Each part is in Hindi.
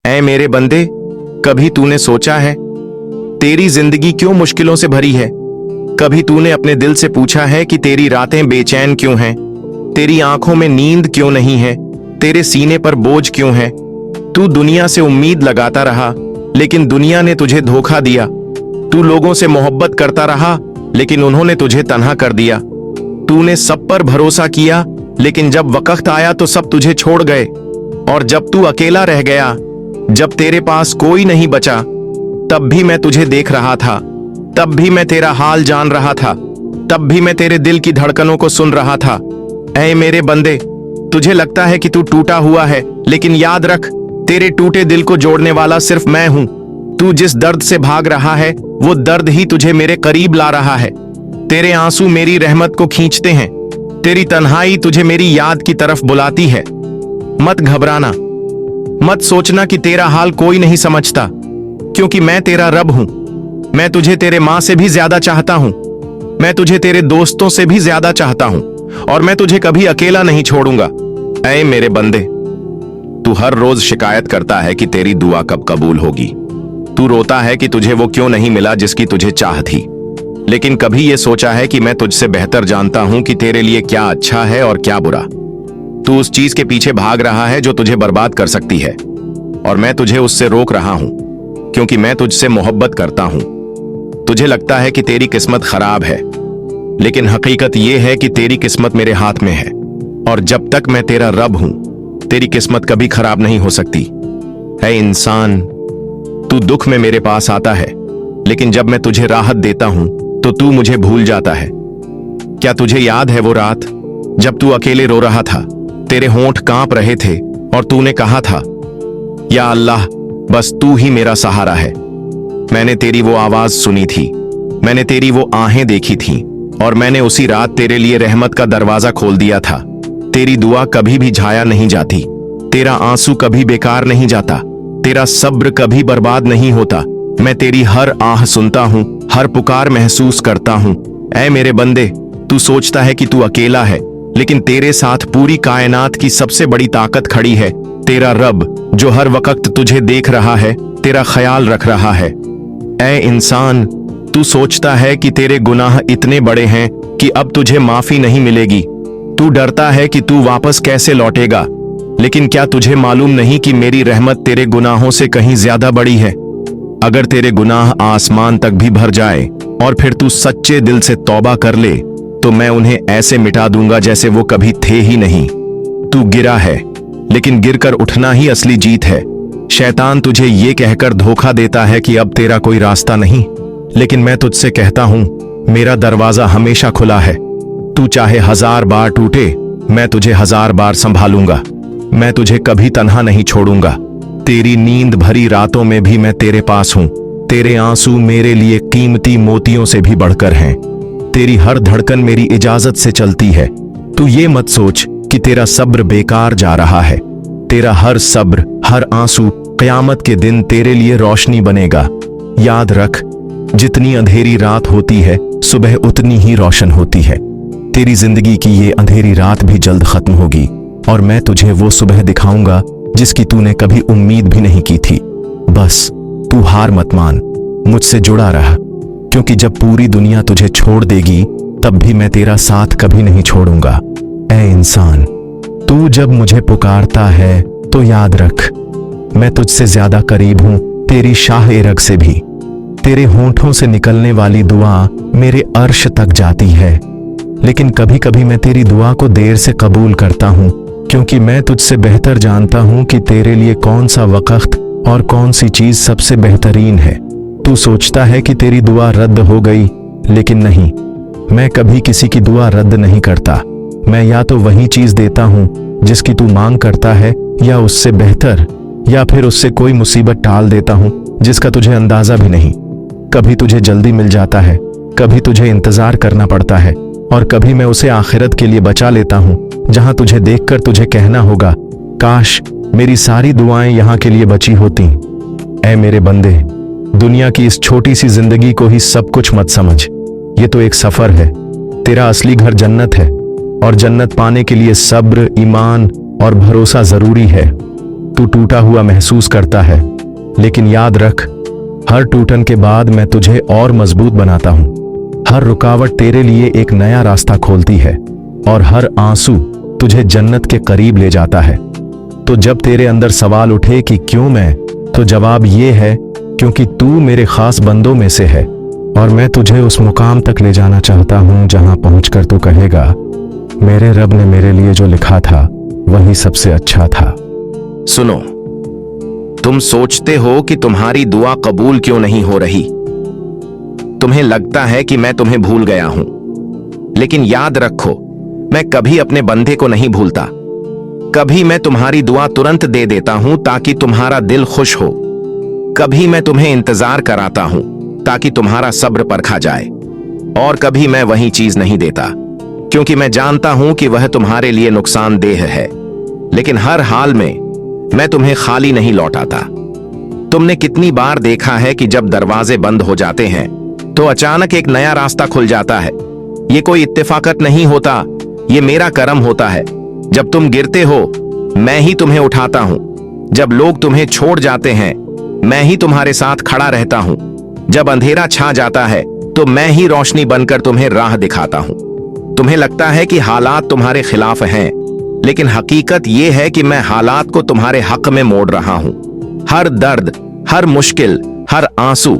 ऐ मेरे बंदे, कभी तूने सोचा है तेरी जिंदगी क्यों मुश्किलों से भरी है? कभी तूने अपने दिल से पूछा है कि तेरी रातें बेचैन क्यों हैं? तेरी आंखों में नींद क्यों नहीं है? तेरे सीने पर बोझ क्यों है? तू दुनिया से उम्मीद लगाता रहा, लेकिन दुनिया ने तुझे धोखा दिया। तू लोगों से मोहब्बत करता रहा, लेकिन उन्होंने तुझे तन्हा कर दिया। तूने सब पर भरोसा किया, लेकिन जब वक्त आया तो सब तुझे छोड़ गए। और जब तू अकेला रह गया, जब तेरे पास कोई नहीं बचा, तब भी मैं तुझे देख रहा था, तब भी मैं तेरा हाल जान रहा था, तब भी मैं तेरे दिल की धड़कनों को सुन रहा था। ऐ मेरे बंदे, तुझे लगता है कि तू टूटा हुआ है, लेकिन याद रख, तेरे टूटे दिल को जोड़ने वाला सिर्फ मैं हूं। तू जिस दर्द से भाग रहा है, वो दर्द ही तुझे मेरे करीब ला रहा है। तेरे आंसू मेरी रहमत को खींचते हैं, तेरी तन्हाई तुझे मेरी याद की तरफ बुलाती है। मत घबराना, मत सोचना कि तेरा हाल कोई नहीं समझता, क्योंकि मैं तेरा रब हूं। मैं तुझे तेरे मां से भी ज्यादा चाहता हूं, मैं तुझे तेरे दोस्तों से भी ज्यादा चाहता हूं, और मैं तुझे कभी अकेला नहीं छोड़ूंगा। ऐ मेरे बंदे, तू हर रोज शिकायत करता है कि तेरी दुआ कब कबूल होगी। तू रोता है कि तुझे वो क्यों नहीं मिला जिसकी तुझे चाह थी, लेकिन कभी ये सोचा है कि मैं तुझसे बेहतर जानता हूं कि तेरे लिए क्या अच्छा है और क्या बुरा। तू उस चीज के पीछे भाग रहा है जो तुझे बर्बाद कर सकती है, और मैं तुझे उससे रोक रहा हूं, क्योंकि मैं तुझसे मोहब्बत करता हूं। तुझे लगता है कि तेरी किस्मत खराब है, लेकिन हकीकत यह है कि तेरी किस्मत मेरे हाथ में है, और जब तक मैं तेरा रब हूं, तेरी किस्मत कभी खराब नहीं हो सकती। है इंसान, तू दुख में मेरे पास आता है, लेकिन जब मैं तुझे राहत देता हूं तो तू मुझे भूल जाता है। क्या तुझे याद है वो रात जब तू अकेले रो रहा था, तेरे होंठ कांप रहे थे और तूने कहा था, या अल्लाह, बस तू ही मेरा सहारा है। मैंने तेरी वो आवाज सुनी थी, मैंने तेरी वो आहें देखी थी, और मैंने उसी रात तेरे लिए रहमत का दरवाजा खोल दिया था। तेरी दुआ कभी भी झाया नहीं जाती, तेरा आंसू कभी बेकार नहीं जाता, तेरा सब्र कभी बर्बाद नहीं होता। मैं तेरी हर आह सुनता हूं, हर पुकार महसूस करता हूं। ऐ मेरे बंदे, तू सोचता है कि तू अकेला है, लेकिन तेरे साथ पूरी कायनात की सबसे बड़ी ताकत खड़ी है, तेरा रब, जो हर वक्त तुझे देख रहा है, तेरा ख्याल रख रहा है। ऐ इंसान, तू सोचता है कि तेरे गुनाह इतने बड़े हैं कि अब तुझे माफी नहीं मिलेगी। तू डरता है कि तू वापस कैसे लौटेगा, लेकिन क्या तुझे मालूम नहीं कि मेरी रहमत तेरे गुनाहों से कहीं ज्यादा बड़ी है? अगर तेरे गुनाह आसमान तक भी भर जाए और फिर तू सच्चे दिल से तौबा कर ले, तो मैं उन्हें ऐसे मिटा दूंगा जैसे वो कभी थे ही नहीं। तू गिरा है, लेकिन गिरकर उठना ही असली जीत है। शैतान तुझे ये कहकर धोखा देता है कि अब तेरा कोई रास्ता नहीं, लेकिन मैं तुझसे कहता हूं, मेरा दरवाजा हमेशा खुला है। तू चाहे 1000 बार टूटे, मैं तुझे 1000 बार संभालूंगा। मैं तुझे कभी तन्हा नहीं छोड़ूंगा। तेरी नींद भरी रातों में भी मैं तेरे पास हूं। तेरे आंसू मेरे लिए कीमती मोतियों से भी बढ़कर हैं। तेरी हर धड़कन मेरी इजाजत से चलती है। तू ये मत सोच कि तेरा सब्र बेकार जा रहा है। तेरा हर सब्र, हर आंसू क़यामत के दिन तेरे लिए रोशनी बनेगा। याद रख, जितनी अंधेरी रात होती है, सुबह उतनी ही रोशन होती है। तेरी जिंदगी की ये अंधेरी रात भी जल्द खत्म होगी, और मैं तुझे वो सुबह दिखाऊंगा जिसकी तूने कभी उम्मीद भी नहीं की थी। बस तू हार मत मान, मुझसे जुड़ा रहा, क्योंकि जब पूरी दुनिया तुझे छोड़ देगी, तब भी मैं तेरा साथ कभी नहीं छोड़ूंगा। ऐ इंसान, तू जब मुझे पुकारता है तो याद रख, मैं तुझसे ज्यादा करीब हूं तेरी शाह रग से भी। तेरे होंठों से निकलने वाली दुआ मेरे अर्श तक जाती है, लेकिन कभी कभी मैं तेरी दुआ को देर से कबूल करता हूं, क्योंकि मैं तुझसे बेहतर जानता हूं कि तेरे लिए कौन सा वक्त और कौन सी चीज सबसे बेहतरीन है। तू सोचता है कि तेरी दुआ रद्द हो गई, लेकिन नहीं, मैं कभी किसी की दुआ रद्द नहीं करता। मैं या तो वही चीज देता हूं जिसकी तू मांग करता है, या उससे बेहतर, या फिर उससे कोई मुसीबत टाल देता हूं जिसका तुझे अंदाजा भी नहीं। कभी तुझे जल्दी मिल जाता है, कभी तुझे इंतजार करना पड़ता है, और कभी मैं उसे आखिरत के लिए बचा लेता हूं, जहां तुझे देखकर तुझे कहना होगा, काश मेरी सारी दुआएं यहां के लिए बची होती। ऐ मेरे बंदे, दुनिया की इस छोटी सी जिंदगी को ही सब कुछ मत समझ। ये तो एक सफर है। तेरा असली घर जन्नत है, और जन्नत पाने के लिए सब्र, ईमान और भरोसा जरूरी है। तू टूटा हुआ महसूस करता है, लेकिन याद रख, हर टूटन के बाद मैं तुझे और मजबूत बनाता हूं। हर रुकावट तेरे लिए एक नया रास्ता खोलती है और हर आंसू तुझे जन्नत के करीब ले जाता है। तो जब तेरे अंदर सवाल उठे कि क्यों मैं, तो जवाब ये है, क्योंकि तू मेरे खास बंदों में से है और मैं तुझे उस मुकाम तक ले जाना चाहता हूं जहां पहुंचकर तू कहेगा, मेरे रब ने मेरे लिए जो लिखा था वही सबसे अच्छा था। सुनो, तुम सोचते हो कि तुम्हारी दुआ कबूल क्यों नहीं हो रही। तुम्हें लगता है कि मैं तुम्हें भूल गया हूं, लेकिन याद रखो, मैं कभी अपने बंदे को नहीं भूलता। कभी मैं तुम्हारी दुआ तुरंत दे देता हूं ताकि तुम्हारा दिल खुश हो। कभी मैं तुम्हें इंतजार कराता हूं ताकि तुम्हारा सब्र परखा जाए, और कभी मैं वही चीज नहीं देता क्योंकि मैं जानता हूं कि वह तुम्हारे लिए नुकसानदेह है। लेकिन हर हाल में मैं तुम्हें खाली नहीं लौटाता। तुमने कितनी बार देखा है कि जब दरवाजे बंद हो जाते हैं तो अचानक एक नया रास्ता खुल जाता है। ये कोई इत्तेफाकत नहीं होता, ये मेरा करम होता है। जब तुम गिरते हो, मैं ही तुम्हें उठाता हूं। जब लोग तुम्हें छोड़ जाते हैं, मैं ही तुम्हारे साथ खड़ा रहता हूं। जब अंधेरा छा जाता है तो मैं ही रोशनी बनकर तुम्हें राह दिखाता हूं। तुम्हें लगता है कि हालात तुम्हारे खिलाफ हैं, लेकिन हकीकत यह है कि मैं हालात को तुम्हारे हक में मोड़ रहा हूं। हर दर्द, हर मुश्किल, हर आंसू,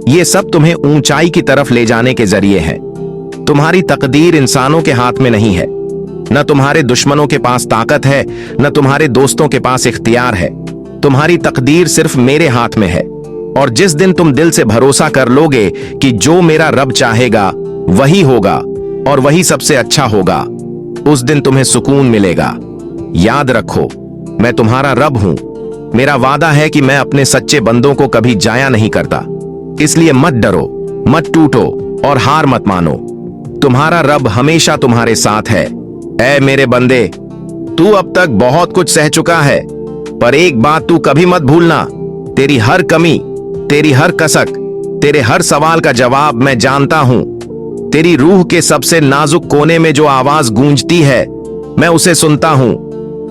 ये सब तुम्हें ऊंचाई की तरफ ले जाने के जरिए है। तुम्हारी तकदीर इंसानों के हाथ में नहीं है। न तुम्हारे दुश्मनों के पास ताकत है, न तुम्हारे दोस्तों के पास इख्तियार है। तुम्हारी तकदीर सिर्फ मेरे हाथ में है। और जिस दिन तुम दिल से भरोसा कर लोगे कि जो मेरा रब चाहेगा वही होगा और वही सबसे अच्छा होगा, उस दिन तुम्हें सुकून मिलेगा। याद रखो, मैं तुम्हारा रब हूं। मेरा वादा है कि मैं अपने सच्चे बंदों को कभी जाया नहीं करता। इसलिए मत डरो, मत टूटो और हार मत मानो। तुम्हारा रब हमेशा तुम्हारे साथ है। ऐ मेरे बंदे, तू अब तक बहुत कुछ सह चुका है, पर एक बात तू कभी मत भूलना, तेरी हर कमी, तेरी हर कसक, तेरे हर सवाल का जवाब मैं जानता हूं। तेरी रूह के सबसे नाजुक कोने में जो आवाज गूंजती है, मैं उसे सुनता हूं।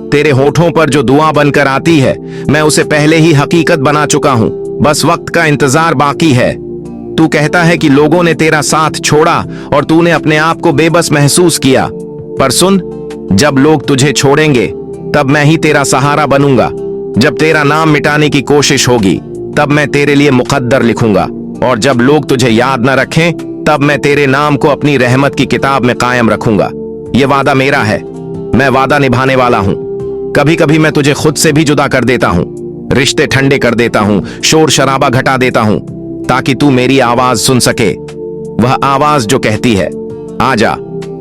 तेरे होठों पर जो दुआ बनकर आती है, मैं उसे पहले ही हकीकत बना चुका हूं। बस वक्त का इंतजार बाकी है। तू कहता है कि लोगों ने तेरा साथ छोड़ा और तूने अपने आप को बेबस महसूस किया, पर सुन, जब लोग तुझे छोड़ेंगे तब मैं ही तेरा सहारा बनूंगा। जब तेरा नाम मिटाने की कोशिश होगी तब मैं तेरे लिए मुकद्दर लिखूंगा, और जब लोग तुझे याद न रखें तब मैं तेरे नाम को अपनी रहमत की किताब में कायम रखूंगा। यह वादा मेरा है, मैं वादा निभाने वाला हूं। कभी कभी मैं तुझे खुद से भी जुदा कर देता हूं, रिश्ते ठंडे कर देता हूं, शोर शराबा घटा देता हूं, ताकि तू मेरी आवाज सुन सके। वह आवाज जो कहती है, आजा,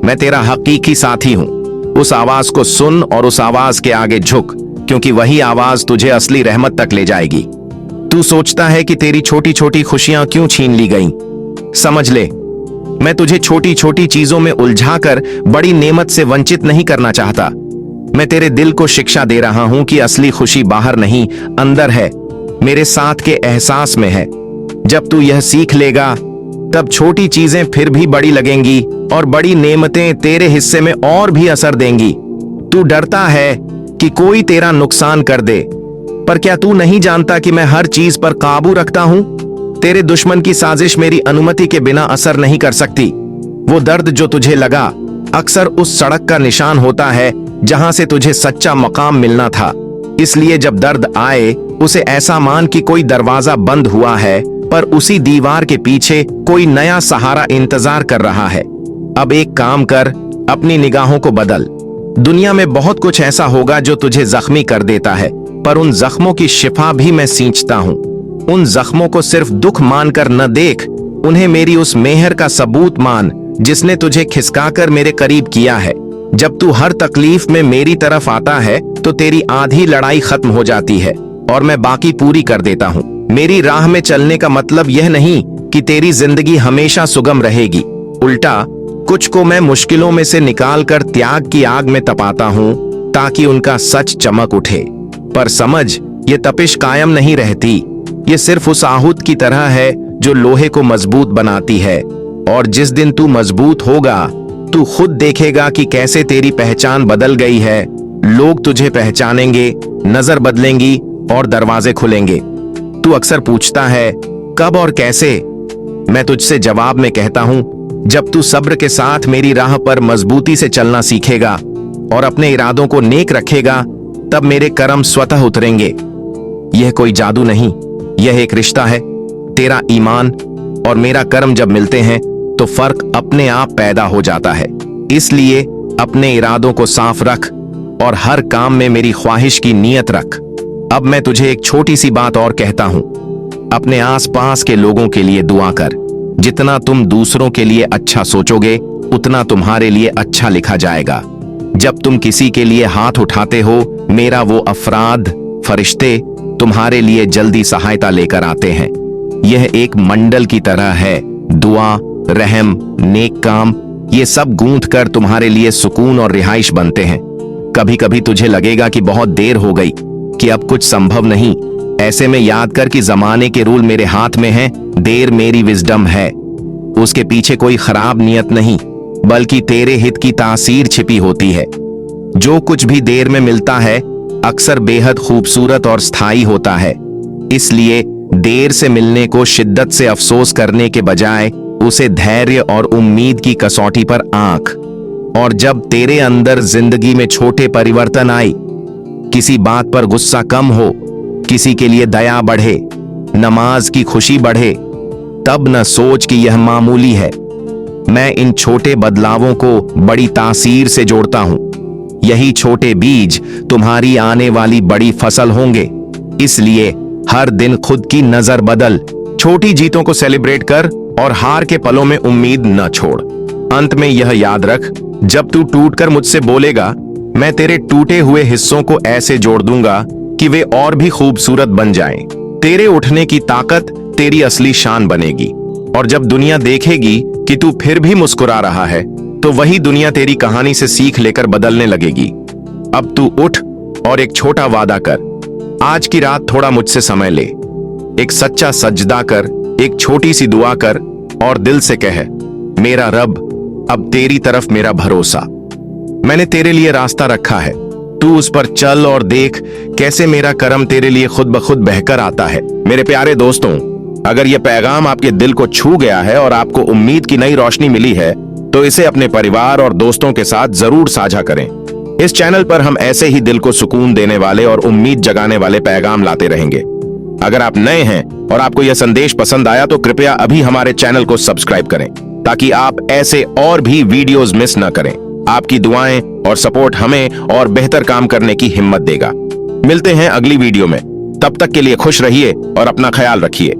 मैं तेरा हकीकी साथी हूं। उस आवाज को सुन और उस आवाज के आगे झुक, क्योंकि वही आवाज तुझे असली रहमत तक ले जाएगी। तू सोचता है कि तेरी छोटी छोटी खुशियां क्यों छीन ली गईं? समझ ले, मैं तुझे छोटी छोटी चीजों में उलझाकर बड़ी नेमत से वंचित नहीं करना चाहता। मैं तेरे दिल को शिक्षा दे रहा हूं कि असली खुशी बाहर नहीं, अंदर है, मेरे साथ के एहसास में है। जब तू यह सीख लेगा, तब छोटी चीजें फिर भी बड़ी लगेंगी और बड़ी नेमतें तेरे हिस्से में और भी असर देंगी। तू डरता है कि कोई तेरा नुकसान कर दे, पर क्या तू नहीं जानता कि मैं हर चीज पर काबू रखता हूं? तेरे दुश्मन की साजिश मेरी अनुमति के बिना असर नहीं कर सकती। वो दर्द जो तुझे लगा, अक्सर उस सड़क का निशान होता है जहां से तुझे सच्चा मकाम मिलना था। इसलिए जब दर्द आए, उसे ऐसा मान कि कोई दरवाजा बंद हुआ है, पर उसी दीवार के पीछे कोई नया सहारा इंतजार कर रहा है। अब एक काम कर, अपनी निगाहों को बदल। दुनिया में बहुत कुछ ऐसा होगा जो तुझे जख्मी कर देता है, पर उन जख्मों की शिफा भी मैं सींचता हूं। उन जख्मों को सिर्फ दुख मानकर न देख, उन्हें मेरी उस मेहर का सबूत मान जिसने तुझे खिसकाकर मेरे करीब किया है। जब तू हर तकलीफ में मेरी तरफ आता है तो तेरी आधी लड़ाई खत्म हो जाती है और मैं बाकी पूरी कर देता हूँ। मेरी राह में चलने का मतलब यह नहीं कि तेरी जिंदगी हमेशा सुगम रहेगी। उल्टा, कुछ को मैं मुश्किलों में से निकालकर त्याग की आग में तपाता हूँ ताकि उनका सच चमक उठे। पर समझ, ये तपिश कायम नहीं रहती। ये सिर्फ उस आहूत की तरह है जो लोहे को मजबूत बनाती है, और जिस दिन तू मजबूत होगा, तू खुद देखेगा कि कैसे तेरी पहचान बदल गई है लोग तुझे पहचानेंगे, नजर बदलेंगी और दरवाजे खुलेंगे। तू अक्सर पूछता है कब और कैसे। मैं तुझसे जवाब में कहता हूं, जब तू सब्र के साथ मेरी राह पर मजबूती से चलना सीखेगा और अपने इरादों को नेक रखेगा, तब मेरे करम स्वतः उतरेंगे। यह कोई जादू नहीं, यह एक रिश्ता है। तेरा ईमान और मेरा कर्म जब मिलते हैं तो फर्क अपने आप पैदा हो जाता है। इसलिए अपने इरादों को साफ रख और हर काम में मेरी ख्वाहिश की नीयत रख। अब मैं तुझे एक छोटी सी बात और कहता हूं, अपने आसपास के लोगों के लिए दुआ कर। जितना तुम दूसरों के लिए अच्छा सोचोगे, उतना तुम्हारे लिए अच्छा लिखा जाएगा। जब तुम किसी के लिए हाथ उठाते हो, मेरा वो अफराद फरिश्ते तुम्हारे लिए जल्दी सहायता लेकर आते हैं। यह एक मंडल की तरह है। दुआ, रहम, नेक काम, ये सब गूंथ कर तुम्हारे लिए सुकून और रिहाइश बनते हैं। कभी कभी तुझे लगेगा कि बहुत देर हो गई, कि अब कुछ संभव नहीं। ऐसे में याद कर कि जमाने के रूल मेरे हाथ में हैं। देर मेरी विजडम है, उसके पीछे कोई खराब नियत नहीं, बल्कि तेरे हित की तासीर छिपी होती है। जो कुछ भी देर में मिलता है अक्सर बेहद खूबसूरत और स्थायी होता है। इसलिए देर से मिलने को शिद्दत से अफसोस करने के बजाय उसे धैर्य और उम्मीद की कसौटी पर आंक। और जब तेरे अंदर जिंदगी में छोटे परिवर्तन आए, किसी बात पर गुस्सा कम हो, किसी के लिए दया बढ़े, नमाज की खुशी बढ़े, तब न सोच कि यह मामूली है। मैं इन छोटे बदलावों को बड़ी तासीर से जोड़ता हूं। यही छोटे बीज तुम्हारी आने वाली बड़ी फसल होंगे। इसलिए हर दिन खुद की नजर बदल, छोटी जीतों को सेलिब्रेट कर और हार के पलों में उम्मीद न छोड़। अंत में यह याद रख, जब तू टूटकर मुझसे बोलेगा, मैं तेरे टूटे हुए हिस्सों को ऐसे जोड़ दूंगा कि वे और भी खूबसूरत बन जाएं। तेरे उठने की ताकत तेरी असली शान बनेगी। और जब दुनिया देखेगी कि तू फिर भी मुस्कुरा रहा है, तो वही दुनिया तेरी कहानी से सीख लेकर बदलने लगेगी। अब तू उठ और एक छोटा वादा कर। आज की रात थोड़ा मुझसे समय ले, एक सच्चा सजदा कर, एक छोटी सी दुआ कर और दिल से कह, मेरा रब, अब तेरी तरफ मेरा भरोसा। मैंने तेरे लिए रास्ता रखा है, तू उस पर चल और देख कैसे मेरा करम तेरे लिए खुद ब खुद बहकर आता है। मेरे प्यारे दोस्तों, अगर यह पैगाम आपके दिल को छू गया है और आपको उम्मीद की नई रोशनी मिली है, तो इसे अपने परिवार और दोस्तों के साथ जरूर साझा करें। इस चैनल पर हम ऐसे ही दिल को सुकून देने वाले और उम्मीद जगाने वाले पैगाम लाते रहेंगे। अगर आप नए हैं और आपको यह संदेश पसंद आया तो कृपया अभी हमारे चैनल को सब्सक्राइब करें, ताकि आप ऐसे और भी वीडियोस मिस न करें। आपकी दुआएं और सपोर्ट हमें और बेहतर काम करने की हिम्मत देगा। मिलते हैं अगली वीडियो में, तब तक के लिए खुश रहिए और अपना ख्याल रखिए।